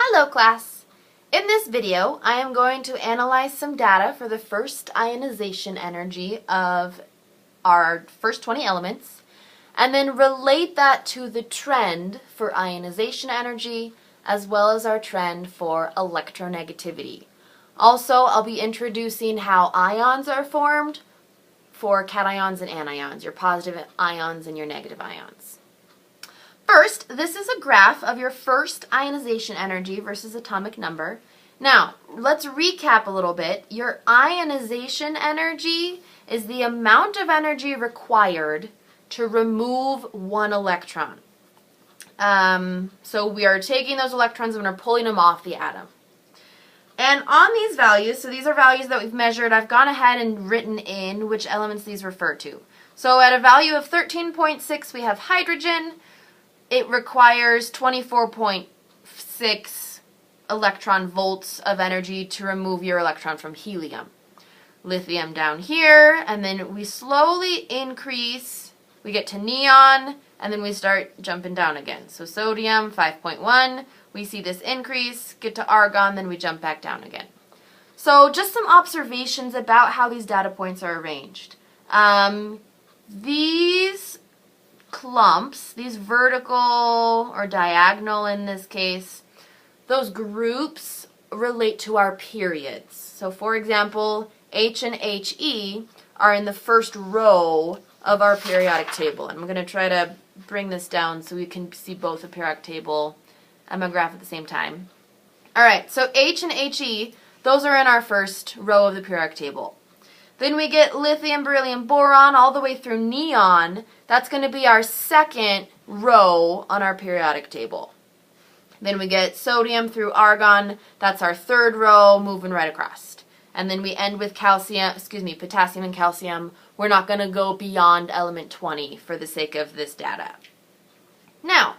Hello class! In this video, I am going to analyze some data for the first ionization energy of our first 20 elements, and then relate that to the trend for ionization energy, as well as our trend for electronegativity. Also, I'll be introducing how ions are formed for cations and anions, your positive ions and your negative ions. First, this is a graph of your first ionization energy versus atomic number. Now, let's recap a little bit. Your ionization energy is the amount of energy required to remove one electron. So we are taking those electrons and we're pulling them off the atom. And on these values, so these are values that we've measured, I've gone ahead and written in which elements these refer to. So at a value of 13.6, we have hydrogen. It requires 24.6 electron volts of energy to remove your electron from helium. Lithium down here, and then we slowly increase. We get to neon, and then we start jumping down again. So sodium, 5.1. We see this increase, get to argon, then we jump back down again. So just some observations about how these data points are arranged. These clumps, these vertical or diagonal in this case, those groups relate to our periods. So for example, H and HE are in the first row of our periodic table. And I'm going to try to bring this down so we can see both the periodic table and my graph at the same time. Alright, so H and HE, those are in our first row of the periodic table. Then we get lithium, beryllium, boron, all the way through neon. That's going to be our second row on our periodic table. Then we get sodium through argon. That's our third row, moving right across. And then we end with potassium and calcium. We're not going to go beyond element 20 for the sake of this data. Now,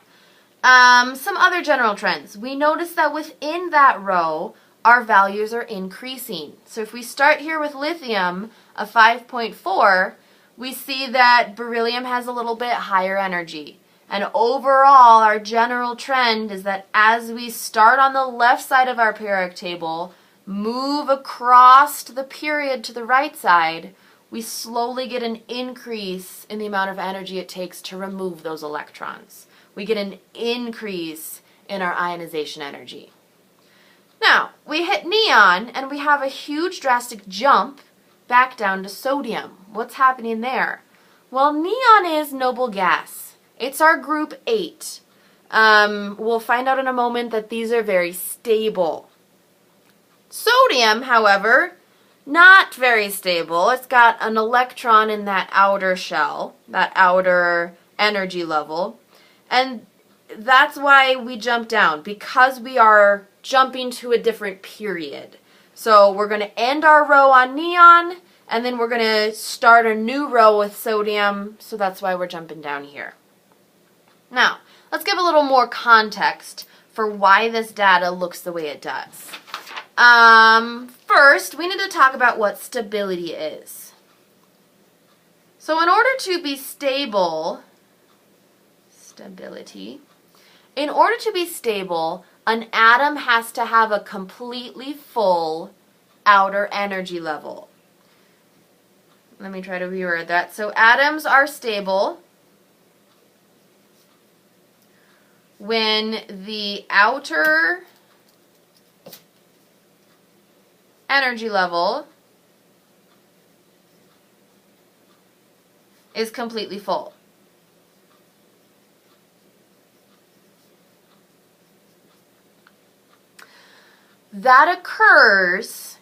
some other general trends. We notice that within that row, our values are increasing. So if we start here with lithium, a 5.4, we see that beryllium has a little bit higher energy. And overall, our general trend is that as we start on the left side of our periodic table, move across the period to the right side, we slowly get an increase in the amount of energy it takes to remove those electrons. We get an increase in our ionization energy. Now, we hit neon and we have a huge drastic jump back down to sodium. What's happening there? Well, neon is noble gas. It's our group 8. We'll find out in a moment that these are very stable. Sodium, however, not very stable. It's got an electron in that outer shell, that outer energy level. And that's why we jump down, because we are jumping to a different period. So we're going to end our row on neon, and then we're going to start a new row with sodium, so that's why we're jumping down here. Now, let's give a little more context for why this data looks the way it does. First, we need to talk about what stability is. So in order to be stable, in order to be stable, an atom has to have a completely full outer energy level. Let me try to reword that. So atoms are stable when the outer energy level is completely full. That occurs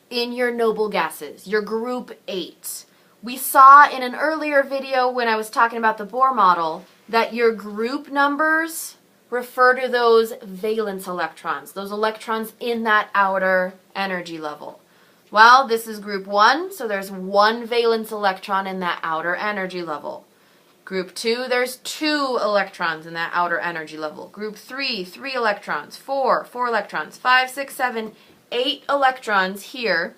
in your noble gases, your group 8. We saw in an earlier video when I was talking about the Bohr model that your group numbers refer to those valence electrons, those electrons in that outer energy level. Well, this is group 1, so there's one valence electron in that outer energy level. Group 2, there's 2 electrons in that outer energy level. Group 3, 3 electrons. 4, 4 electrons. 5, 6, 7, 8 electrons here.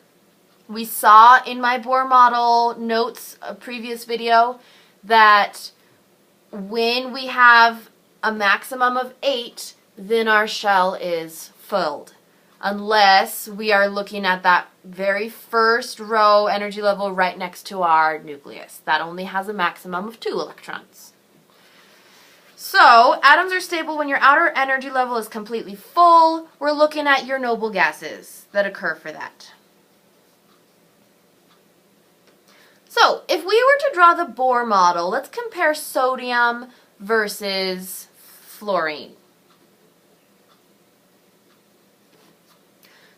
We saw in my Bohr model notes, a previous video, that when we have a maximum of 8, then our shell is filled, unless we are looking at that very first row energy level right next to our nucleus. That only has a maximum of 2 electrons. So, atoms are stable when your outer energy level is completely full. We're looking at your noble gases that occur for that. So, if we were to draw the Bohr model, let's compare sodium versus fluorine.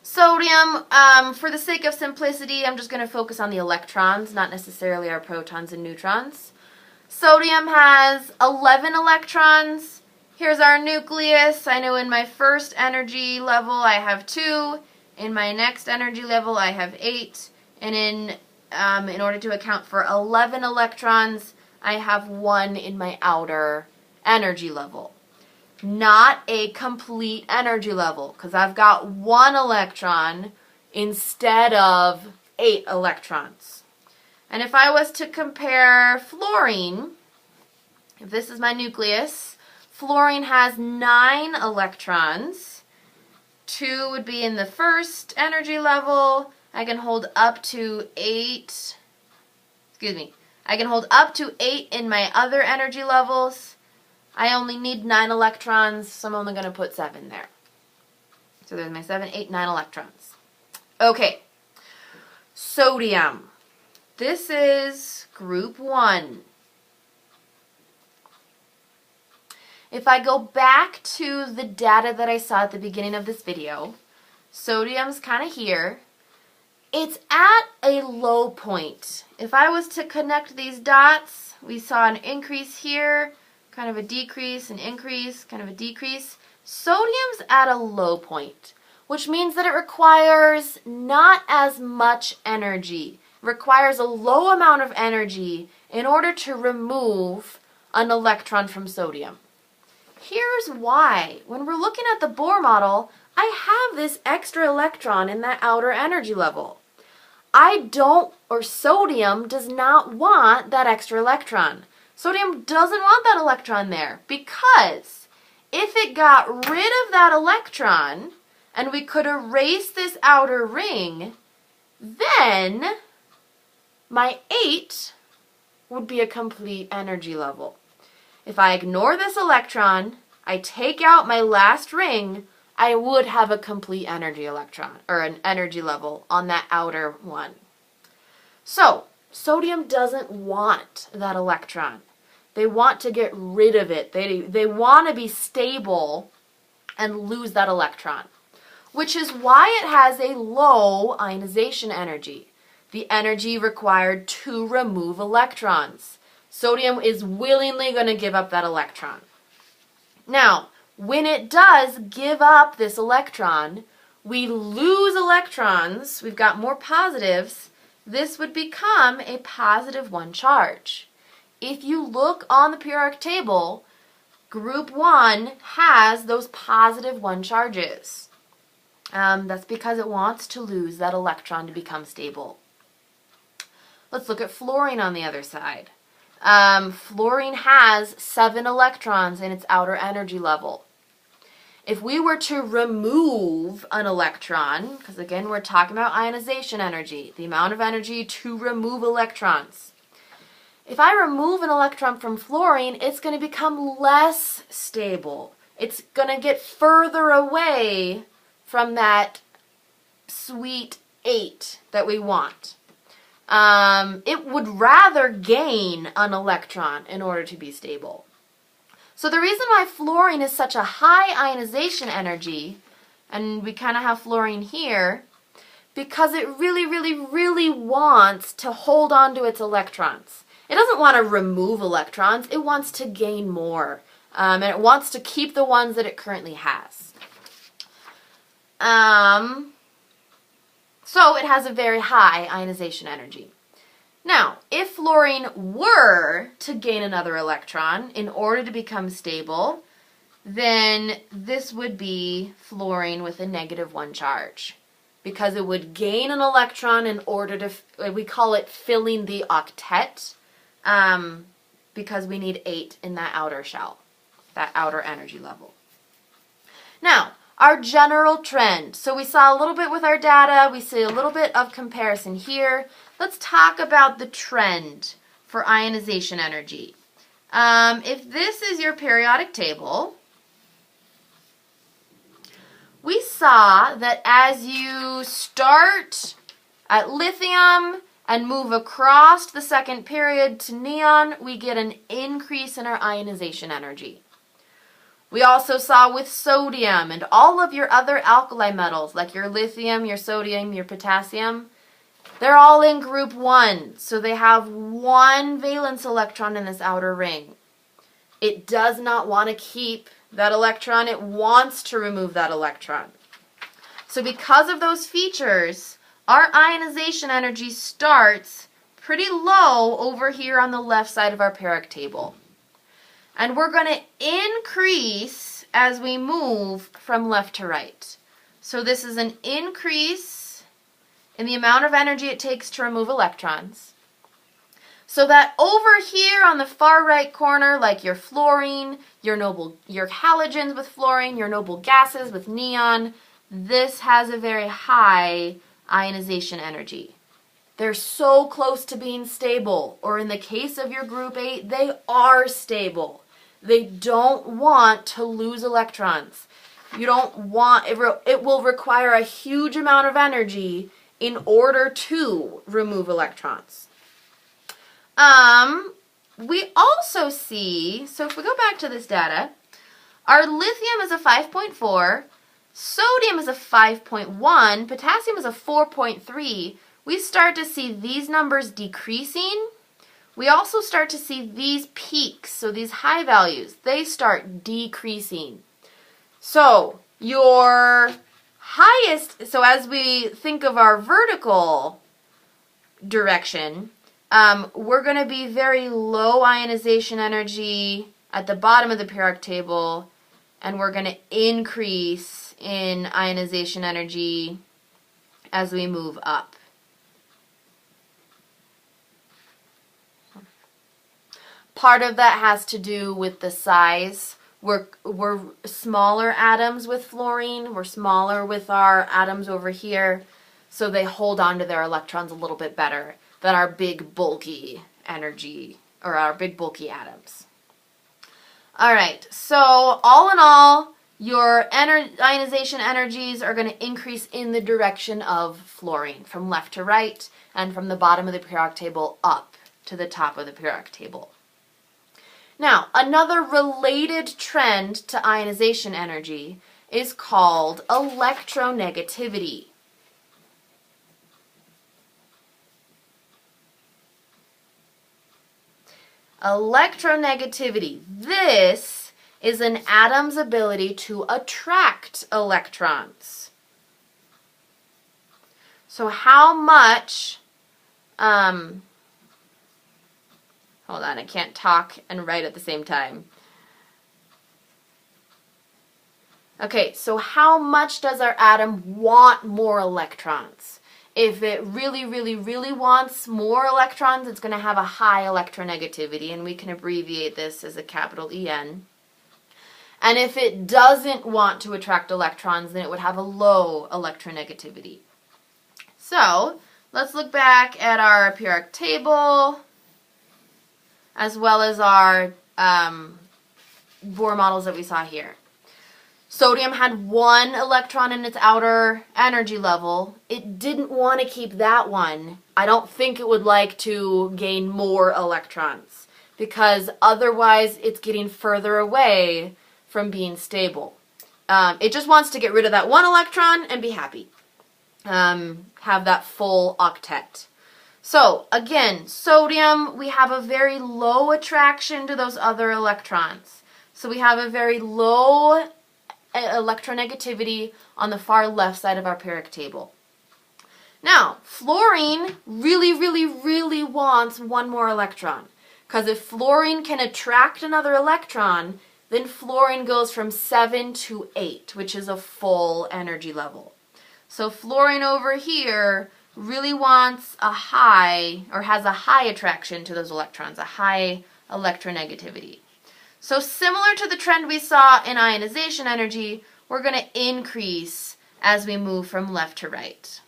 Sodium, for the sake of simplicity, I'm just going to focus on the electrons, not necessarily our protons and neutrons. Sodium has 11 electrons. Here's our nucleus. I know in my first energy level I have 2. In my next energy level I have 8. And in order to account for 11 electrons, I have 1 in my outer energy level. Not a complete energy level, because I've got 1 electron instead of 8 electrons. And if I was to compare fluorine, if this is my nucleus, fluorine has 9 electrons. 2 would be in the first energy level. I can hold up to 8, I can hold up to 8 in my other energy levels. I only need 9 electrons, so I'm only going to put 7 there. So there's my 7, 8, 9 electrons. Okay, sodium. This is group 1. If I go back to the data that I saw at the beginning of this video, sodium's kind of here. It's at a low point. If I was to connect these dots, we saw an increase here, kind of a decrease, an increase, kind of a decrease. Sodium's at a low point, which means that it requires not as much energy. It requires a low amount of energy in order to remove an electron from sodium. Here's why. When we're looking at the Bohr model, I have this extra electron in that outer energy level. Sodium does not want that extra electron. Sodium doesn't want that electron there, because if it got rid of that electron and we could erase this outer ring, then my 8 would be a complete energy level. If I ignore this electron, I take out my last ring, I would have a complete energy electron, or an energy level on that outer one. So, sodium doesn't want that electron. They want to get rid of it. They want to be stable and lose that electron, which is why it has a low ionization energy, the energy required to remove electrons. Sodium is willingly going to give up that electron. Now, when it does give up this electron, we lose electrons. We've got more positives. This would become a positive 1 charge. If you look on the periodic table, group 1 has those positive 1 charges. That's because it wants to lose that electron to become stable. Let's look at fluorine on the other side. Fluorine has 7 electrons in its outer energy level. If we were to remove an electron, because again we're talking about ionization energy, the amount of energy to remove electrons. If I remove an electron from fluorine, it's going to become less stable. It's going to get further away from that sweet 8 that we want. It would rather gain an electron in order to be stable. So the reason why fluorine is such a high ionization energy, and we kind of have fluorine here, because it really, really, really wants to hold on to its electrons. It doesn't want to remove electrons, it wants to gain more. And it wants to keep the ones that it currently has. So it has a very high ionization energy. Now, if fluorine were to gain another electron in order to become stable, then this would be fluorine with a -1 charge, because it would gain an electron in order to, we call it filling the octet, because we need 8 in that outer shell, that outer energy level. Now, our general trend. So we saw a little bit with our data. We see a little bit of comparison here. Let's talk about the trend for ionization energy. If this is your periodic table, we saw that as you start at lithium and move across the second period to neon, we get an increase in our ionization energy. We also saw with sodium and all of your other alkali metals, like your lithium, your sodium, your potassium, they're all in group 1, so they have one valence electron in this outer ring. It does not want to keep that electron. It wants to remove that electron. So because of those features, our ionization energy starts pretty low over here on the left side of our periodic table. And we're going to increase as we move from left to right. So this is an increase in the amount of energy it takes to remove electrons. So that over here on the far right corner, like your fluorine, your halogens with fluorine, your noble gases with neon, this has a very high ionization energy. They're so close to being stable, or in the case of your group 8, they are stable. They don't want to lose electrons. You don't want, it will require a huge amount of energy in order to remove electrons. We also see, so if we go back to this data, our lithium is a 5.4, sodium is a 5.1, potassium is a 4.3. We start to see these numbers decreasing. We also start to see these peaks, so these high values, they start decreasing. So your highest, so as we think of our vertical direction, we're going to be very low ionization energy at the bottom of the periodic table, and we're going to increase in ionization energy as we move up. Part of that has to do with the size. We're smaller atoms with fluorine. We're smaller with our atoms over here, so they hold on to their electrons a little bit better than our big bulky energy, or our big bulky atoms. All right, so all in all, your ionization energies are going to increase in the direction of fluorine, from left to right, and from the bottom of the periodic table up to the top of the periodic table. Now, another related trend to ionization energy is called electronegativity. Electronegativity. This is an atom's ability to attract electrons. So how much, hold on, I can't talk and write at the same time. Okay, so how much does our atom want more electrons? If it really, really, really wants more electrons, it's going to have a high electronegativity, and we can abbreviate this as a capital EN. And if it doesn't want to attract electrons, then it would have a low electronegativity. So, let's look back at our periodic table, as well as our Bohr models that we saw here. Sodium had 1 electron in its outer energy level. It didn't want to keep that one. I don't think it would like to gain more electrons, because otherwise it's getting further away from being stable. It just wants to get rid of that 1 electron and be happy. Have that full octet. So, again, sodium, we have a very low attraction to those other electrons. So we have a very low electronegativity on the far left side of our periodic table. Now, fluorine really, really, really wants 1 more electron, because if fluorine can attract another electron, then fluorine goes from 7 to 8, which is a full energy level. So fluorine over here really wants a high, or has a high attraction to those electrons, a high electronegativity. So similar to the trend we saw in ionization energy, we're going to increase as we move from left to right.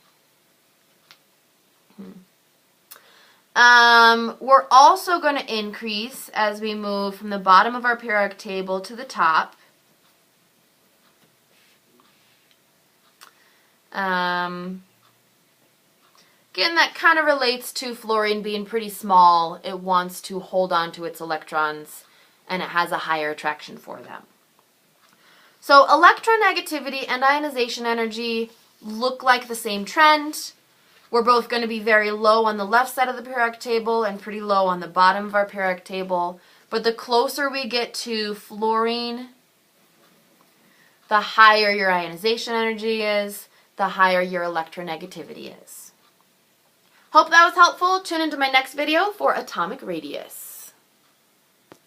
We're also going to increase as we move from the bottom of our periodic table to the top. Again, that kind of relates to fluorine being pretty small. It wants to hold on to its electrons, and it has a higher attraction for them. So electronegativity and ionization energy look like the same trend. We're both going to be very low on the left side of the periodic table and pretty low on the bottom of our periodic table. But the closer we get to fluorine, the higher your ionization energy is, the higher your electronegativity is. Hope that was helpful. Tune into my next video for atomic radius.